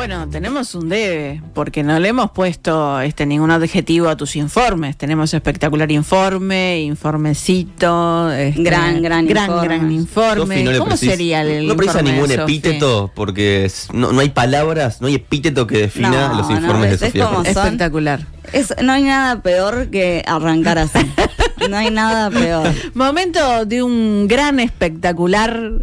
Bueno, tenemos un debe, porque no le hemos puesto ningún adjetivo a tus informes. Tenemos espectacular informecito, gran informe. Sofi, ¿Cómo sería el no precisa informe ningún de Sofi? epíteto, porque no hay palabras, no hay epíteto que defina los informes de Sofía. Espectacular. No hay nada peor que arrancar así. No hay nada peor. Momento de un gran espectacular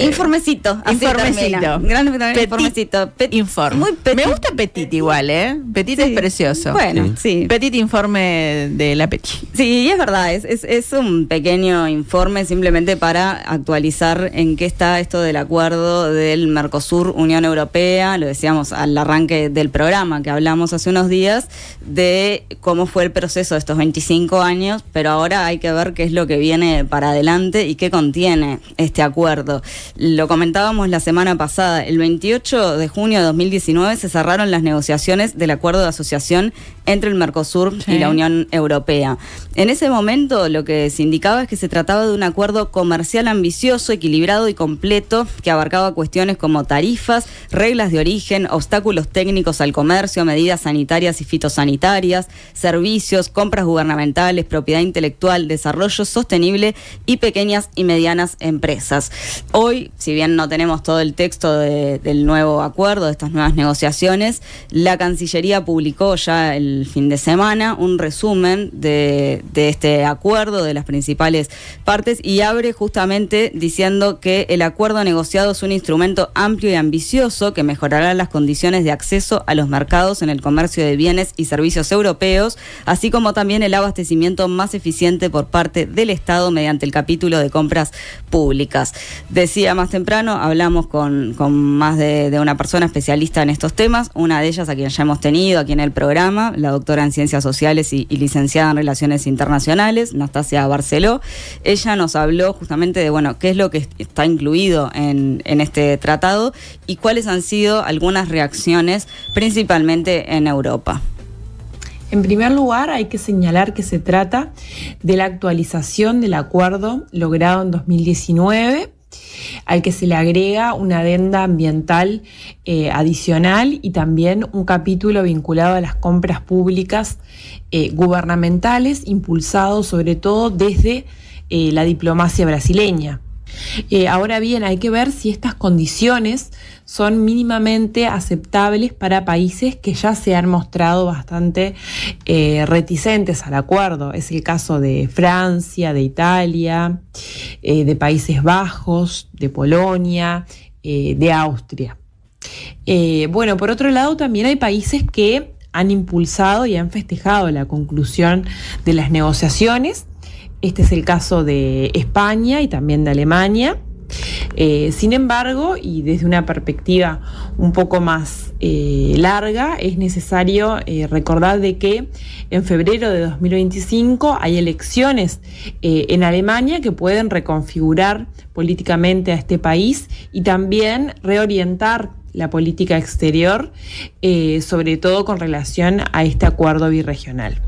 informecito. Informecito. Gran Petit informecito. Informe. Muy petit. Me gusta Petit igual, ¿eh? Petit es precioso. Bueno, sí. Petit informe de la Petit. Sí, y es verdad, es un pequeño informe simplemente para actualizar en qué está esto del acuerdo del Mercosur-Unión Europea. Lo decíamos al arranque del programa que hablamos hace unos días, de cómo fue el proceso de estos 25 años, pero ahora hay que ver qué es lo que viene para adelante y qué contiene este acuerdo. Lo comentábamos la semana pasada, el 28 de junio de 2019 se cerraron las negociaciones del acuerdo de asociación entre el Mercosur y la Unión Europea. En ese momento lo que se indicaba es que se trataba de un acuerdo comercial ambicioso, equilibrado y completo que abarcaba cuestiones como tarifas, reglas de origen, obstáculos técnicos al comercio, medidas sanitarias y fitosanitarias, servicios, compras gubernamentales, propiedad intelectual, desarrollo sostenible y pequeñas y medianas empresas. Hoy, si bien no tenemos todo el texto del nuevo acuerdo, de estas nuevas negociaciones, la Cancillería publicó ya el fin de semana un resumen de este acuerdo, de las principales partes, y abre justamente diciendo que el acuerdo negociado es un instrumento amplio y ambicioso que mejorará las condiciones de acceso a los mercados en el comercio de bienes y servicios europeos, así como también el abastecimiento más eficiente por parte del Estado mediante el capítulo de compras públicas. Decía más temprano, hablamos con más de una persona especialista en estos temas, una de ellas a quien ya hemos tenido aquí en el programa, la doctora en Ciencias Sociales y licenciada en Relaciones Internacionales, Nastasia Barceló. Ella nos habló justamente de, qué es lo que está incluido en este tratado y cuáles han sido algunas reacciones, principalmente en Europa. En primer lugar, hay que señalar que se trata de la actualización del acuerdo logrado en 2019, al que se le agrega una adenda ambiental adicional y también un capítulo vinculado a las compras públicas gubernamentales, impulsado sobre todo desde la diplomacia brasileña. Ahora bien, hay que ver si estas condiciones son mínimamente aceptables para países que ya se han mostrado bastante reticentes al acuerdo. Es el caso de Francia, de Italia, de Países Bajos, de Polonia, de Austria. Por otro lado, también hay países que han impulsado y han festejado la conclusión de las negociaciones. Este es el caso de España y también de Alemania. Sin embargo, y desde una perspectiva un poco más larga, es necesario recordar de que en febrero de 2025 hay elecciones en Alemania que pueden reconfigurar políticamente a este país y también reorientar la política exterior, sobre todo con relación a este acuerdo birregional.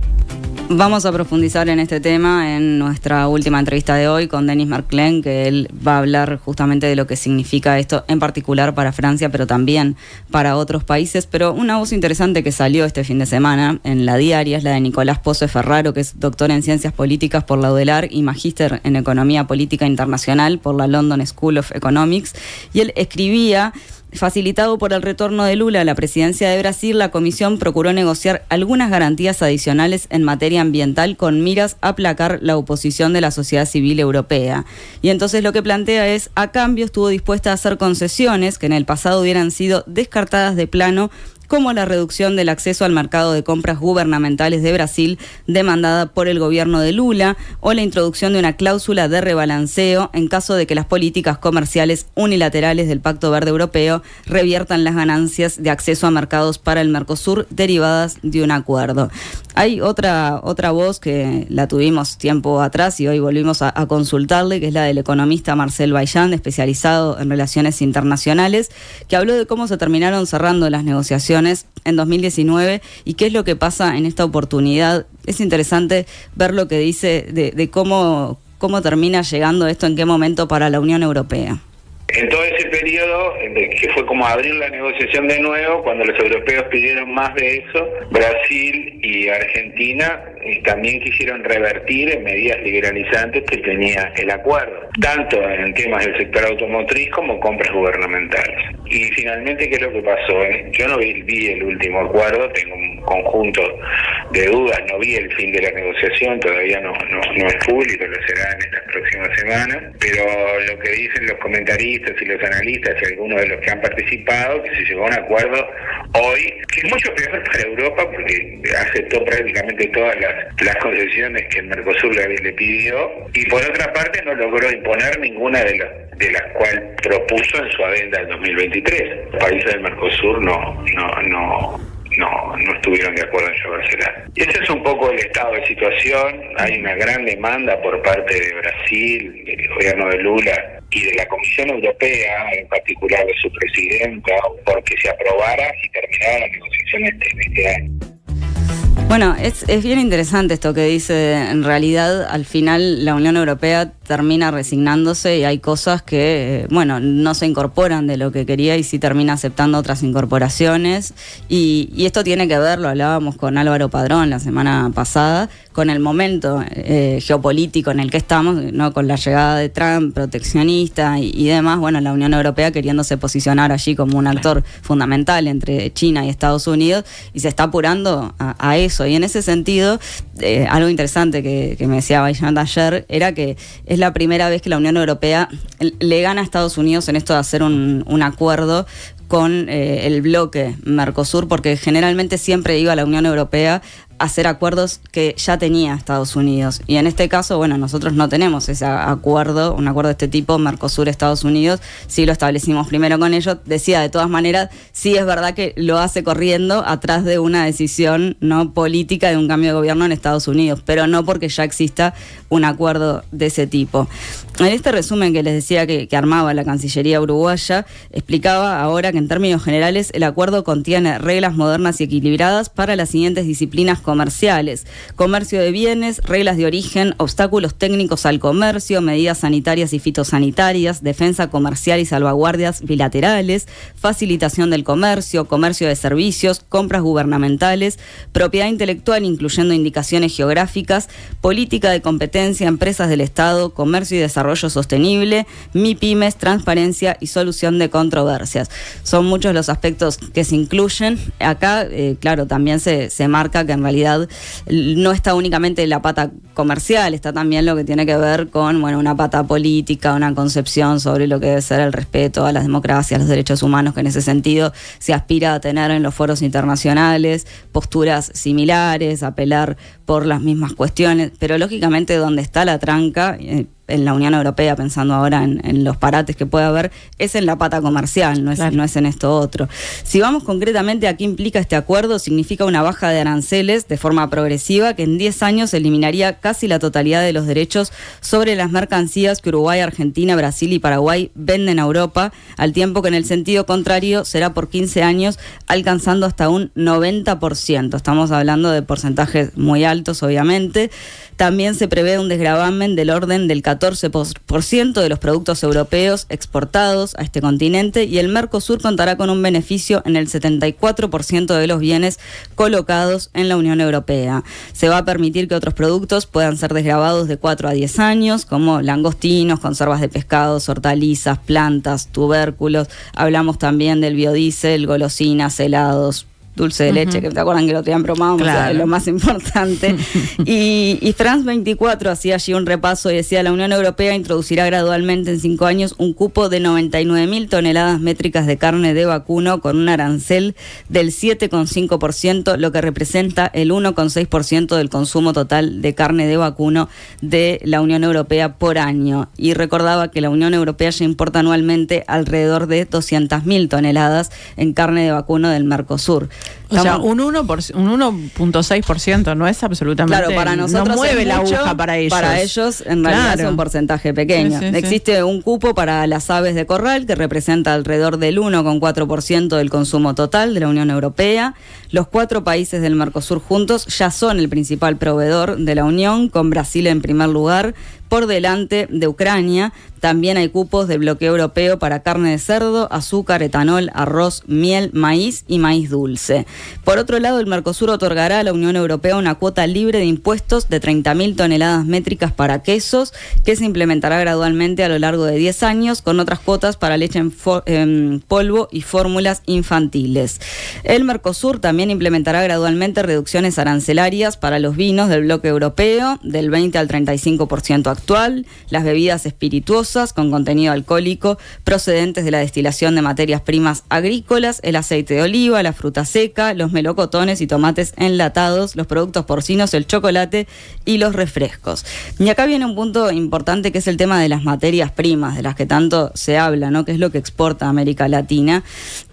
Vamos a profundizar en este tema en nuestra última entrevista de hoy con Denis Merklén, que él va a hablar justamente de lo que significa esto, en particular para Francia, pero también para otros países. Pero una voz interesante que salió este fin de semana en La Diaria es la de Nicolás Posse Ferraro, que es doctor en Ciencias Políticas por la UDELAR y magíster en Economía Política Internacional por la London School of Economics. Y él escribía: facilitado por el retorno de Lula a la presidencia de Brasil, la Comisión procuró negociar algunas garantías adicionales en materia ambiental con miras a aplacar la oposición de la sociedad civil europea. Y entonces lo que plantea es, a cambio estuvo dispuesta a hacer concesiones que en el pasado hubieran sido descartadas de plano, como la reducción del acceso al mercado de compras gubernamentales de Brasil demandada por el gobierno de Lula, o la introducción de una cláusula de rebalanceo en caso de que las políticas comerciales unilaterales del Pacto Verde Europeo reviertan las ganancias de acceso a mercados para el Mercosur derivadas de un acuerdo. Hay otra voz que la tuvimos tiempo atrás y hoy volvimos a consultarle, que es la del economista Marcel Baillan, especializado en relaciones internacionales, que habló de cómo se terminaron cerrando las negociaciones en 2019 y qué es lo que pasa en esta oportunidad. Es interesante ver lo que dice de cómo termina llegando esto, en qué momento para la Unión Europea. En todo ese periodo, que fue como abrir la negociación de nuevo, cuando los europeos pidieron más de eso, Brasil y Argentina también quisieron revertir en medidas liberalizantes que tenía el acuerdo, tanto en temas del sector automotriz como compras gubernamentales. Y finalmente, ¿qué es lo que pasó? Yo no vi el último acuerdo, tengo un conjunto de dudas, no vi el fin de la negociación, todavía no es público, lo será en estas próximas semanas, pero lo que dicen los comentaristas y los analistas y algunos de los que han participado, que se llegó a un acuerdo hoy, que es mucho peor para Europa porque aceptó prácticamente todas las concesiones que el Mercosur le pidió, y por otra parte no logró imponer ninguna de las cuales propuso en su adenda del 2023. Los países del Mercosur no estuvieron de acuerdo en llevársela. Y ese es un poco el estado de situación. Hay una gran demanda por parte de Brasil, del gobierno de Lula y de la Comisión Europea, en particular de su presidenta, porque se aprobara y terminara la negociación este año. Bueno, es bien interesante esto que dice. En realidad, al final, la Unión Europea termina resignándose y hay cosas que, no se incorporan de lo que quería y sí termina aceptando otras incorporaciones. Y esto tiene que ver, lo hablábamos con Álvaro Padrón la semana pasada, con el momento geopolítico en el que estamos, ¿no? Con la llegada de Trump, proteccionista y demás. Bueno, la Unión Europea queriéndose posicionar allí como un actor fundamental entre China y Estados Unidos, y se está apurando a eso. Y en ese sentido, algo interesante que me decía Baillant ayer era que es la primera vez que la Unión Europea le gana a Estados Unidos en esto de hacer un acuerdo con el bloque Mercosur, porque generalmente siempre iba a la Unión Europea hacer acuerdos que ya tenía Estados Unidos. Y en este caso, nosotros no tenemos ese acuerdo, un acuerdo de este tipo, Mercosur-Estados Unidos, sí lo establecimos primero con ellos. Decía, de todas maneras, sí es verdad que lo hace corriendo atrás de una decisión no política de un cambio de gobierno en Estados Unidos, pero no porque ya exista un acuerdo de ese tipo. En este resumen que les decía que armaba la Cancillería uruguaya, explicaba ahora que en términos generales el acuerdo contiene reglas modernas y equilibradas para las siguientes disciplinas comerciales: comercio de bienes, reglas de origen, obstáculos técnicos al comercio, medidas sanitarias y fitosanitarias, defensa comercial y salvaguardias bilaterales, facilitación del comercio, comercio de servicios, compras gubernamentales, propiedad intelectual incluyendo indicaciones geográficas, política de competencia, empresas del Estado, comercio y desarrollo sostenible, MIPYMES, transparencia y solución de controversias. Son muchos los aspectos que se incluyen. Acá, claro, también se marca que en realidad no está únicamente la pata comercial, está también lo que tiene que ver con una pata política, una concepción sobre lo que debe ser el respeto a las democracias, los derechos humanos, que en ese sentido se aspira a tener en los foros internacionales posturas similares, apelar por las mismas cuestiones, pero lógicamente donde está la tranca en la Unión Europea, pensando ahora en los parates que puede haber, es en la pata comercial, no es en esto otro. Si vamos concretamente a qué implica este acuerdo, significa una baja de aranceles de forma progresiva que en 10 años eliminaría casi la totalidad de los derechos sobre las mercancías que Uruguay, Argentina, Brasil y Paraguay venden a Europa, al tiempo que en el sentido contrario será por 15 años, alcanzando hasta un 90%. Estamos hablando de porcentajes muy altos, obviamente. También se prevé un desgravamen del orden del 14% de los productos europeos exportados a este continente, y el Mercosur contará con un beneficio en el 74% de los bienes colocados en la Unión Europea. Se va a permitir que otros productos puedan ser desgravados de 4 a 10 años, como langostinos, conservas de pescados, hortalizas, plantas, tubérculos. Hablamos también del biodiesel, golosinas, helados, dulce de leche, que te acuerdan que lo tenían bromado, claro. Es lo más importante. Y France 24 hacía allí un repaso y decía: la Unión Europea introducirá gradualmente en 5 años un cupo de 99.000 toneladas métricas de carne de vacuno con un arancel del 7,5%, lo que representa el 1,6% del consumo total de carne de vacuno de la Unión Europea por año. Y recordaba que la Unión Europea ya importa anualmente alrededor de 200.000 toneladas en carne de vacuno del Mercosur. O sea, un 1.6% no es absolutamente... Claro, para nosotros no mueve es la mucho, aguja para ellos. Para ellos, en realidad, es un porcentaje pequeño. Existe un cupo para las aves de corral que representa alrededor del 1,4% del consumo total de la Unión Europea. Los 4 países del Mercosur juntos ya son el principal proveedor de la Unión, con Brasil en primer lugar, por delante de Ucrania. También hay cupos del bloqueo europeo para carne de cerdo, azúcar, etanol, arroz, miel, maíz y maíz dulce. Por otro lado, el Mercosur otorgará a la Unión Europea una cuota libre de impuestos de 30.000 toneladas métricas para quesos, que se implementará gradualmente a lo largo de 10 años, con otras cuotas para leche en polvo y fórmulas infantiles. El Mercosur también implementará gradualmente reducciones arancelarias para los vinos del bloque europeo, del 20 al 35% actual, las bebidas espirituosas con contenido alcohólico procedentes de la destilación de materias primas agrícolas, el aceite de oliva, la fruta seca, los melocotones y tomates enlatados, los productos porcinos, el chocolate y los refrescos. Y acá viene un punto importante, que es el tema de las materias primas, de las que tanto se habla, ¿no? Que es lo que exporta América Latina.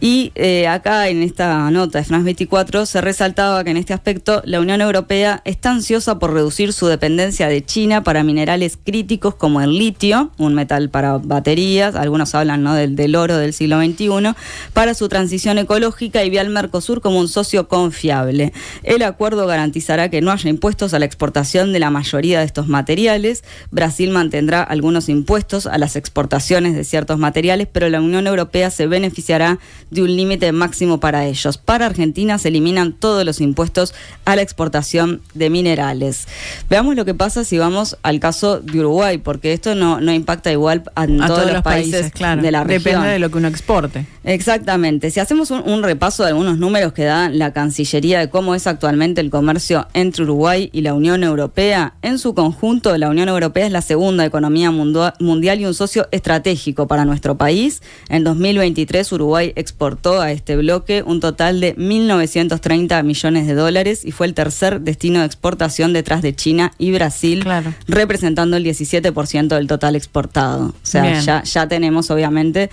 Y acá en esta nota de France 24 se resaltaba que en este aspecto la Unión Europea está ansiosa por reducir su dependencia de China para minerales críticos como el litio, un metal para baterías, algunos hablan, ¿no?, del oro del siglo XXI, para su transición ecológica, y ve al Mercosur como un socio confiable. El acuerdo garantizará que no haya impuestos a la exportación de la mayoría de estos materiales. Brasil mantendrá algunos impuestos a las exportaciones de ciertos materiales, pero la Unión Europea se beneficiará de un límite máximo para ellos. Para Argentina se eliminan todos los impuestos a la exportación de minerales. Veamos lo que pasa si vamos al caso de Uruguay, porque esto no impacta igual a todos los países claro, de la región. Depende de lo que uno exporte. Exactamente. Si hacemos un repaso de algunos números que da la Cancillería de cómo es actualmente el comercio entre Uruguay y la Unión Europea, en su conjunto la Unión Europea es la segunda economía mundial y un socio estratégico para nuestro país. En 2023 Uruguay exportó a este bloque un total de 1.930 millones de dólares y fue el tercer destino de exportación detrás de China y Brasil, claro, representando el 17% del total exportado. O sea, ya tenemos obviamente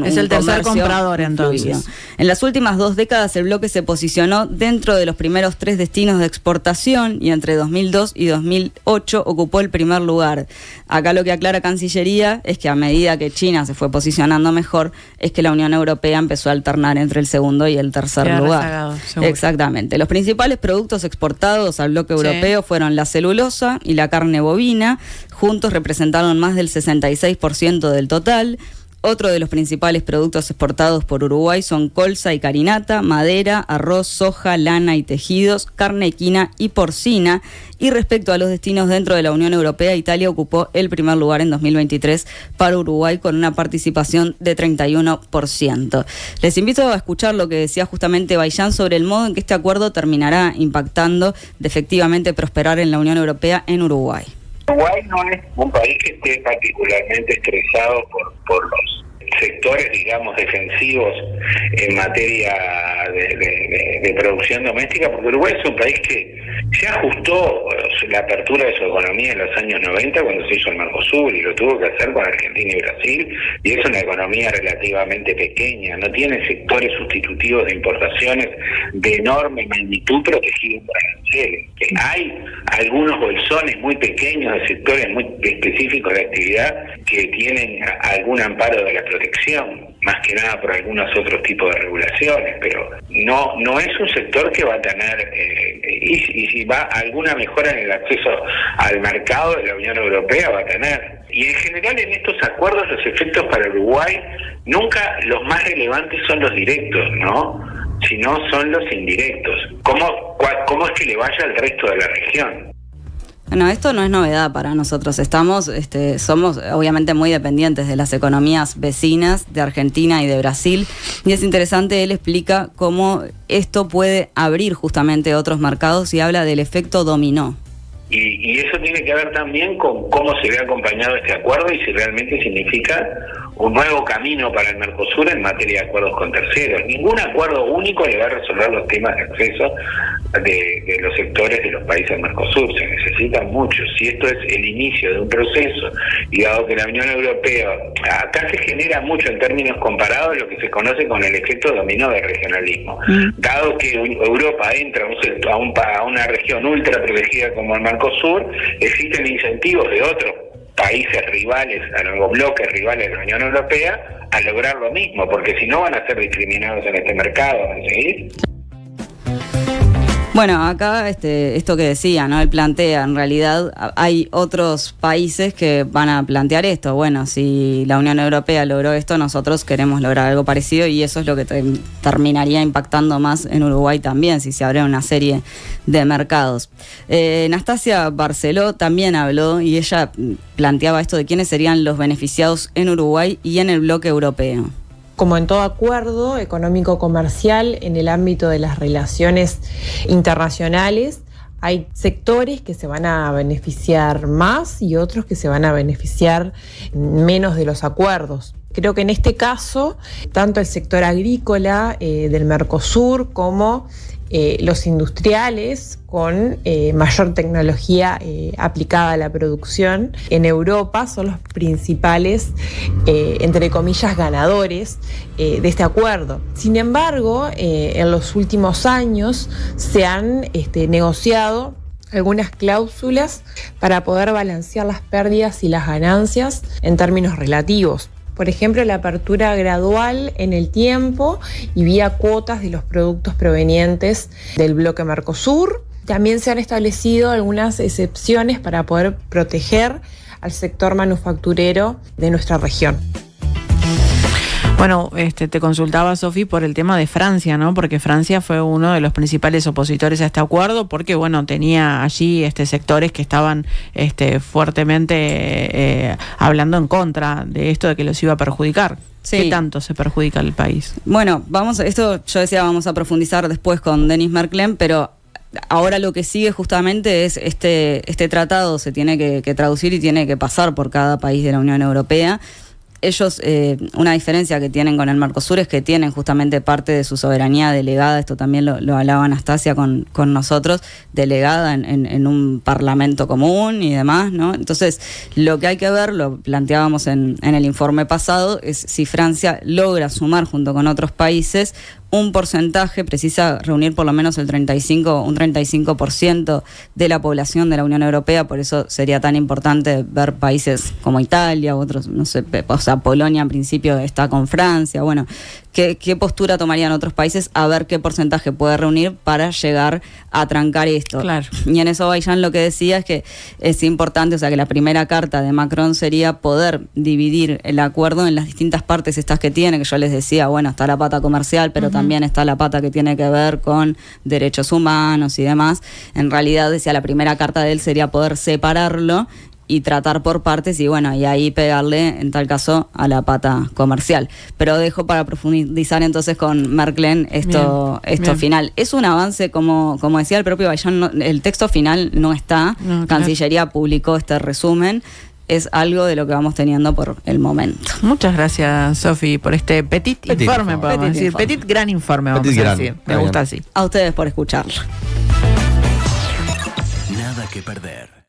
es el tercer comprador entonces. Fluido. En las últimas 2 décadas el bloque se posicionó dentro de los primeros 3 destinos de exportación y entre 2002 y 2008 ocupó el primer lugar. Acá lo que aclara Cancillería es que a medida que China se fue posicionando mejor, es que la Unión Europea empezó a alternar entre el segundo y el tercer lugar. Rezagado, exactamente. Los principales productos exportados al bloque europeo fueron la celulosa y la carne bovina. Juntos representaron más del 66% del total. Otro de los principales productos exportados por Uruguay son colza y carinata, madera, arroz, soja, lana y tejidos, carne equina y porcina. Y respecto a los destinos dentro de la Unión Europea, Italia ocupó el primer lugar en 2023 para Uruguay con una participación de 31%. Les invito a escuchar lo que decía justamente Baillán sobre el modo en que este acuerdo terminará impactando de efectivamente prosperar en la Unión Europea en Uruguay. Uruguay no es un país que esté particularmente estresado por los sectores, digamos, defensivos en materia de producción doméstica, porque Uruguay es un país que se ajustó la apertura de su economía en los años 90 cuando se hizo el Mercosur, y lo tuvo que hacer con Argentina y Brasil, y es una economía relativamente pequeña, no tiene sectores sustitutivos de importaciones de enorme magnitud protegidos por aranceles. Hay algunos bolsones muy pequeños de sectores muy específicos de actividad que tienen algún amparo de la protección, más que nada por algunos otros tipos de regulaciones, pero no es un sector que va a tener, y si va alguna mejora en el acceso al mercado de la Unión Europea va a tener. Y en general en estos acuerdos los efectos para Uruguay nunca los más relevantes son los directos, ¿no?, sino son los indirectos. ¿Cómo es que le vaya al resto de la región? Bueno, esto no es novedad para nosotros. Somos obviamente muy dependientes de las economías vecinas de Argentina y de Brasil, y es interesante, él explica cómo esto puede abrir justamente otros mercados y habla del efecto dominó. Y eso tiene que ver también con cómo se ve acompañado este acuerdo y si realmente significa un nuevo camino para el Mercosur en materia de acuerdos con terceros. Ningún acuerdo único le va a resolver los temas de acceso de los sectores de los países del Mercosur. Se necesitan muchos. Si esto es el inicio de un proceso, y dado que la Unión Europea, acá se genera mucho en términos comparados lo que se conoce con el efecto dominó del regionalismo. Dado que Europa entra a una región ultra protegida como el Mercosur, existen incentivos de otros países rivales, a los bloques rivales de la Unión Europea, a lograr lo mismo, porque si no van a ser discriminados en este mercado. ¿Sí? Bueno, acá esto que decía, ¿no? Él plantea, en realidad hay otros países que van a plantear esto. Bueno, si la Unión Europea logró esto, nosotros queremos lograr algo parecido, y eso es lo que terminaría impactando más en Uruguay también, si se abre una serie de mercados. Nastasia Barceló también habló, y ella planteaba esto de quiénes serían los beneficiados en Uruguay y en el bloque europeo. Como en todo acuerdo económico-comercial, en el ámbito de las relaciones internacionales, hay sectores que se van a beneficiar más y otros que se van a beneficiar menos de los acuerdos. Creo que en este caso, tanto el sector agrícola del Mercosur como los industriales con mayor tecnología aplicada a la producción en Europa son los principales, entre comillas, ganadores de este acuerdo. Sin embargo, en los últimos años se han negociado algunas cláusulas para poder balancear las pérdidas y las ganancias en términos relativos. Por ejemplo, la apertura gradual en el tiempo y vía cuotas de los productos provenientes del bloque Mercosur. También se han establecido algunas excepciones para poder proteger al sector manufacturero de nuestra región. Bueno, te consultaba, Sofi, por el tema de Francia, ¿no? Porque Francia fue uno de los principales opositores a este acuerdo, porque, bueno, tenía allí sectores que estaban fuertemente hablando en contra de esto, de que los iba a perjudicar. Sí. ¿Qué tanto se perjudica al país? Bueno, esto yo decía, vamos a profundizar después con Denis Merklén, pero ahora lo que sigue justamente es este tratado se tiene que traducir y tiene que pasar por cada país de la Unión Europea. Ellos, una diferencia que tienen con el Mercosur es que tienen justamente parte de su soberanía delegada, esto también lo hablaba Anastasia con nosotros, delegada en un parlamento común y demás, ¿no? Entonces, lo que hay que ver, lo planteábamos en el informe pasado, es si Francia logra sumar junto con otros países un porcentaje, precisa reunir por lo menos un 35% de la población de la Unión Europea, por eso sería tan importante ver países como Italia, otros, no sé, o sea, Polonia en principio está con Francia, bueno, qué postura tomarían otros países, a ver qué porcentaje puede reunir para llegar a trancar esto. Claro. Y en eso Bayan lo que decía es que es importante, o sea, que la primera carta de Macron sería poder dividir el acuerdo en las distintas partes estas que tiene, que yo les decía, bueno, está la pata comercial, pero también está la pata que tiene que ver con derechos humanos y demás. En realidad, decía, la primera carta de él sería poder separarlo y tratar por partes y bueno, y ahí pegarle, en tal caso, a la pata comercial. Pero dejo para profundizar entonces con Merklén esto bien. Final. Es un avance, como decía el propio Bayan, el texto final no está, no, Cancillería publicó este resumen, es algo de lo que vamos teniendo por el momento. Muchas gracias, Sofi, por este petit informe, podemos decir. Petit gran informe, vamos a decir. Me gusta así. A ustedes por escucharlo. Nada que perder.